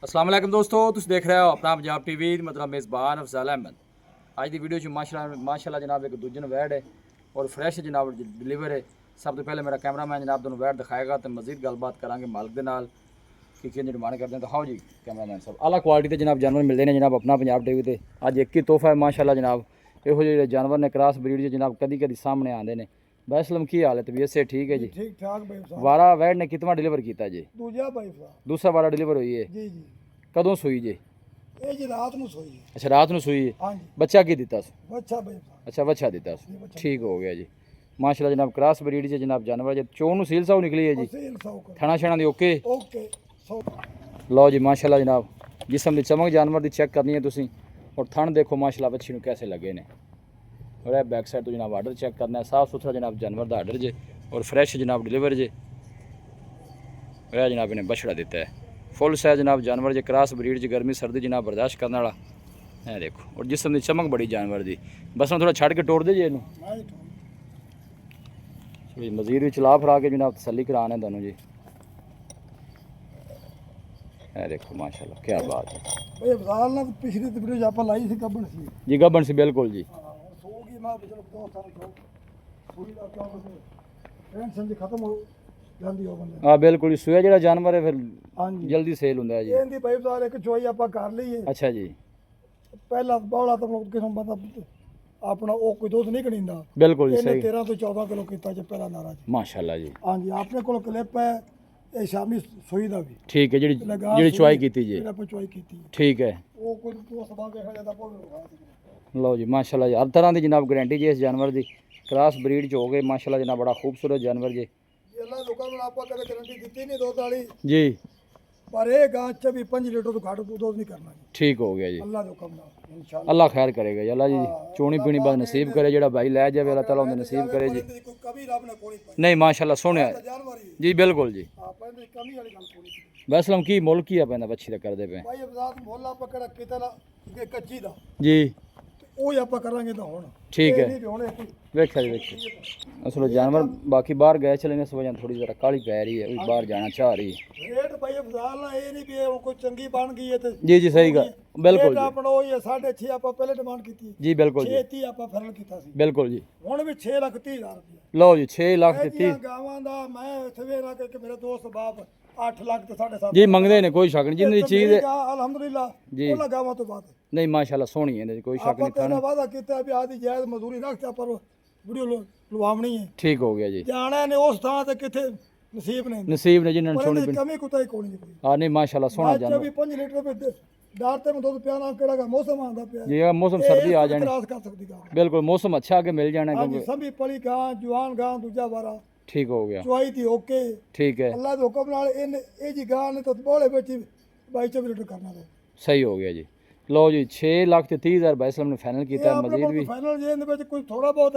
अस्सलाम वालेकुम दोस्तों, तुम देख रहे हो अपना पंजाब टीवी मतलब मेज़बान अफजाल अहमद। आज की वीडियो माशाल्लाह जनाब एक दूजन वैड है और फ्रैश जनाब डिलीवर है। सब तो पहले मेरा कैमरामैन जनाब दोनों वैड दिखाएगा तो मजीद गलबात करांगे मालिक के नाल कि कितनी डिमांड करते हैं। तो हाँ जी कैमरामैन साहब, आला क्वालिटी के जनाब जानवर मिलते हैं जनाब अपना पंजाब टीवी ते। अज एक ही तोहफा है माशाल्लाह जनाब, इहो जिहे जानवर ने क्रॉस ब्रीड जनाब कदी कदी सामने आते हैं। बैसलम की हाल है, तबीयत से ठीक है जी? ठीक ठाक भाई साहब। वारा वैड ने कितना डिलीवर किया जी? दूजा भाई साहब। दूसरा वारा डिलीवर हुई है? जी जी। कदों सुई जी? ये जी रात ਨੂੰ ਸੋਈ ਹੈ। अच्छा रात ਨੂੰ सुई है। हाँ जी। बच्चा की दिता सी? ਬੱਚਾ भाई साहब। अच्छा बच्चा दिता सी, ये बच्चा ठीक हो गया जी माशाल्लाह जनाब। क्रॉस ब्रीड जी जनाब जानवर जी चोन नूं सील साऊ निकली है जी? सेल 100 कर। थणा छणा दी ओके? ओके 100। लो जी माशाल्लाह जनाब, जिसम की चमक जानवर की चेक करनी है तुसीं और थण देखो माशाल्लाह बच्ची नूं कैसे लगे ने। और यह बैक साइड तो जनाब आर्डर चेक करना है, साफ सुथरा जनाब जानवर का आर्डर जे और फ्रैश जनाब डिलीवर जे। वह जनाब इन्हें बछड़ा दिता है फुल साइज जनाब जानवर जे, क्रॉस ब्रीड जी, गर्मी सर्दी जनाब बर्दाश्त करने वाला है देखो। और जिसम की चमक बड़ी जानवर दी, बस मैं थोड़ा छड़ के टोड़ दे जी इनू मजीद भी चला फरा के जनाब तसली कराने दोनों जी। है देखो माशाल्लाह क्या बात है भाई अफजाल ने पिछली वीडियो ਆਪਾਂ ਲਾਈ ਸੀ ਕੱਬਣ ਸੀ जी, गबन से बिल्कुल जी। ਸੋਗੀ ਮੈਂ ਪਿਛਲੇ ਦੋ ਸਾਲ ਤੋਂ ਪੂਰੀ ਦਾ ਕੰਮ ਟੈਨਸ਼ਨ ਜੀ ਖਤਮ ਹੋ ਜਾਂਦੀ ਹੋ ਬੰਦੇ। हाँ बिल्कुल, सूया जो जानवर है फिर ਹਾਂਜੀ जल्दी सेल होंगे जी। ਇਹਦੀ ਭਾਈ ਅਫਜ਼ਾਲ ਇੱਕ ਚੋਈ ਆਪਾਂ ਕਰ ਲਈਏ। अच्छा जी ਪਹਿਲਾ ਬੌਲਾ ਤਾਂ ਲੋਕ ਕਿਸਮ ਬੰਦਾ ਆਪਣਾ ਉਹ ਕੋਈ ਦੁੱਧ ਨਹੀਂ ਕਢੀਂਦਾ। बिल्कुल जी ਇਹਨੇ सही 13 ਤੋਂ 14 ਕਿਲੋ ਕੀਤਾ ਜੇ ਪਹਿਲਾ ਨਾਰਾ ਜੀ। माशाल्लाह जी। ਹਾਂਜੀ ਆਪਣੇ ਕੋਲ ਕਲਿੱਪ ਹੈ ਇਹ ਸ਼ਾਮੀ ਸੋਈ ਦਾ ਵੀ ठीक है जी, ਲਗਾ जी ਸੂਈ चुवाई की जी? ਜਿਹੜਾ ਆਪਾਂ ਚੁਆਈ ਕੀਤੀ ਹੈ। ठीक है ਉਹ ਕੋਈ ਦੋ ਸਭਾ ਕੇ ਹੋ ਜਾਂਦਾ ਪੋਲ। लो जी माशाल्लाह जी, हर तरह की जनाब गारंटी जी इस जानवर की। क्रॉस ब्रीड च हो गए माशाल्लाह जनाब, बड़ा खूबसूरत जानवर जी। ਅੱਲਾ ਲੋਕਾਂ ਨੂੰ ਆਪਾਂ ਕਦੇ ਗਾਰੰਟੀ ਦਿੱਤੀ ਨਹੀਂ ਦੁੱਧ ਵਾਲੀ, जी ਪਰ ਇਹ ਗਾਂ ਚ ਵੀ 5 ਲੀਟਰ ਤੋਂ ਘੱਟ ਦੁੱਧ ਨਹੀਂ ਕਰਨਾ ਜੀ। ठीक हो गया जी, ਅੱਲਾ ਦੇ ਹੁਕਮ ਨਾਲ ਇਨਸ਼ਾਅੱਲਾ। अल्लाह खैर करेगा जी। अल्लाह जी चोनी पीनी बस नसीब करे, जेड़ा भाई लै जाए अल्लाह ताला उन्हें नसीब करे जी। ਕੋਈ ਕਮੀ ਰੱਬ ਨੇ ਕੋਈ ਪਾਈ नहीं माशाल्लाह सोने ਜਾਨਵਰ ਹੀ जी बिल्कुल जी। ਆਪਾਂ ਇਹਦੀ ਕਮੀ ਵਾਲੀ ਗੱਲ ਕੋਈ ਨਹੀਂ। वैसलम की मुल्क ही पैंदा बच्ची का करते पे ਭਾਈ ਅਬਜ਼ਾਦ ਮੁੱਲ ਆਪਾਂ ਕਿਹੜਾ ਕਿਤੇ ਨਾ ਕਿ ਕੱਚੀ ਦਾ जी? ਤੇ ਉਹ ਹੀ ਆਪਾਂ ਕਰਾਂਗੇ ਤਾਂ ਹੁਣ ठीक है ਇਹ ਨਹੀਂ ਵੀ ਹੁਣ ਇੱਕ वेखा जी वेखा असल जानवर बाकी बाहर गए चले इस वजह थोड़ी जरा काली पै रही है, बाहर जाना चाह रही है। ਰੇਟ ਭਾਈ ਅਬਜ਼ਾਦ ਨਾਲ ਇਹ ਨਹੀਂ ਵੀ ਇਹ ਹੁਣ ਕੋਈ ਚੰਗੀ ਬਣ ਗਈ ਹੈ ਤੇ जी जी सही गल बिल्कुल ਰੇਟ जी। ਆਪਣਾ ਉਹ ਹੀ ਹੈ 6.5 ਆਪਾਂ ਪਹਿਲੇ ਡਿਮਾਂਡ ਕੀਤੀ जी बिल्कुल जी 6 ਆਪਾਂ ਫਾਈਨਲ ਕੀਤਾ ਸੀ। बिल्कुल जी। ਹੁਣ ਵੀ 6,30,000 ਰੁਪਏ। लो जी 6 लाख ਇਹ दी ਜੀਆਂ ਗਾਵਾਂ ਦਾ ਮੈਂ ਇੱਥੇ ਵੇਖ ਰਿਹਾ ਕਿ ਮੇਰੇ ਦੋਸਤ ਬਾਪ 8 ਲੱਖ ਤੇ 7.5 जी मंगते ने, कोई शक नहीं जिन्नी चीज़ है। ਅਲਹਮਦੁਲਿਲਾ ਜੀ। ਉਹਨਾਂ ਗਾਵਾਂ ਤੋਂ ਬਾਅਦ नहीं माशाल्लाह सोहनी है, कोई शक ਆਪਾਂ नहीं ਤੇ खाना। ਵਾਅਦਾ ਕੀਤਾ ਵੀ ਆਦੀ ਜਾਇਜ਼ ਮਜ਼ਦੂਰੀ ਰੱਖਤਾ ਪਰ ਵੀਡੀਓ ਲਵਾਉਣੀ ਹੈ। ठीक हो गया जी, ਜਾਣਾ ਨੇ ਉਸ ਥਾਂ ਤੇ ਕਿੱਥੇ ਨਸੀਬ ਨੇ नसीब ने जिन्होंने ਪਰ सोनी ਇਹਦੀ पीनी। ਕਮੀ ਕੁਤਾਈ ਕੋਈ ਨਹੀਂ ਕੋਈ। हाँ नहीं माशाल्लाह सोहना ਅੱਜ जानवर ਵੀ 5 ਲੀਟਰ ਰੁਪਏ ਡਾਰ ਤੇ ਨੂੰ ਦੁੱਧ ਪਿਆਣਾ ਕਿਹੜਾ ਗਾ ਮੌਸਮ ਆਂਦਾ ਪਿਆ जी। अगर मौसम सर्दी आ जानी ਇਤਰਾਜ਼ ਕਰ ਸਕਦੀ ਗਾ। बिल्कुल मौसम अच्छा आके मिल जाना ਹਾਂਜੀ क्योंकि ਸੰਭੀ ਪਲੀ ਗਾਂ ਜਵਾਨ ਗਾਂ ਦੂਜਾ ਵਾਰਾ ठीक हो गया। ਚੁਆਈ ਦੀ ਓਕੇ ठीक है ਅੱਲਾ ਦੇ ਹੁਕਮ ਨਾਲ ਇਹ ਜੀ ਗਾਂ ਨੇ ਤਾਂ ਬੋਲੇ ਵਿੱਚ 22 ਲੀਟਰ ਕਰਨਾ ਤੇ सही हो गया जी। लो जी 6 लाख ते 30,000 भाई ने फाइनल किया है। मजीद भी ਫਾਈਨਲ ਜੇ ਇਹਦੇ ਵਿੱਚ ਕੋਈ ਥੋੜਾ ਬਹੁਤ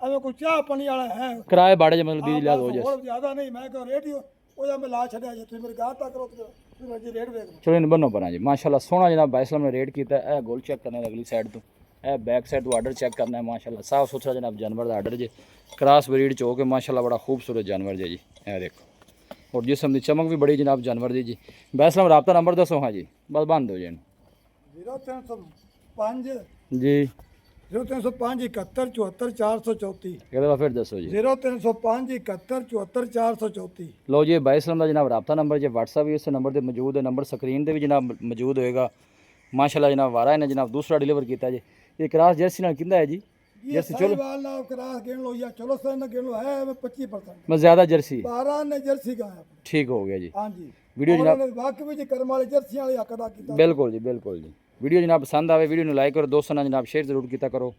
ਐਵੇਂ ਕੋਈ चाह पानी वाला है किराए बाड़े मतलब 20 लिहाज हो जाए। और ज्यादा नहीं मैं कह रेट ही ਉਹ ਜਾਂ ਮੈਂ ਲਾ ਛੱਡਿਆ ਜੇ ਤੁਸੀਂ ਮੇਰੀ ਗਾਹ ਤੱਕ ਕਰੋ ਤੇ ਤੁਸੀਂ ਜੀ ਰੇਟ ਵੇਖ ਲਓ। चलो इन बनो बना जी माशाल्लाह सोहना जनाब भाई ने रेट किया है। गोल चेक करने अगली साइड तो यह बैक साइड तो आर्डर चेक करना है माशाल्लाह साफ सुथरा जनाब जानवर का आर्डर जे। क्रॉस ब्रीड च हो के माशाल्लाह बड़ा खूबसूरत जानवर जे जी। यह देखो और जिसम की चमक भी बड़ी जनाब जानवर दी जी। भाई रब्ता नंबर दसो। हाँ जी बस बंद हो जाए 0305 जी। 0305 71 74 434 एक दफ़ा फिर दसो जी। 0305 71 74 434। लो जी भाई का जनाब रब्ता नंबर जो व्हाट्सअप भी इस नंबर पर मौजूद है, नंबर स्क्रीन पर भी जनाब मौजूद होएगा माशाल्लाह जनाब। वारा इन्हें जनाब दूसरा डिलीवर किया जी। ये क्रॉस जर्सी नाल किंदा है जी? ये जर्सी चलो साहिवाल ना क्रास गिन लो या चलो सर ना गिन लो है 25% मैं ज़्यादा जर्सी 12 ने जर्सी का है। ठीक हो गया जी। हाँ जी वीडियो जनाब वाकई में कर्म वाले जर्सी वाले हक अदा किया। बिल्कुल जी बिल्कुल जी। वीडियो जनाब पसंद आए वीडियो लाइक करो, दोस्तों ने जनाब शेयर जरूर किया करो।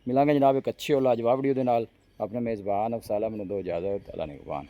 मिलांगे जनाब एक अच्छी और लाजवाब वीडियो के नाल। अपने मेज़बान अफसाला मैंने दो इजाज़त। अल्लाह निगहबान।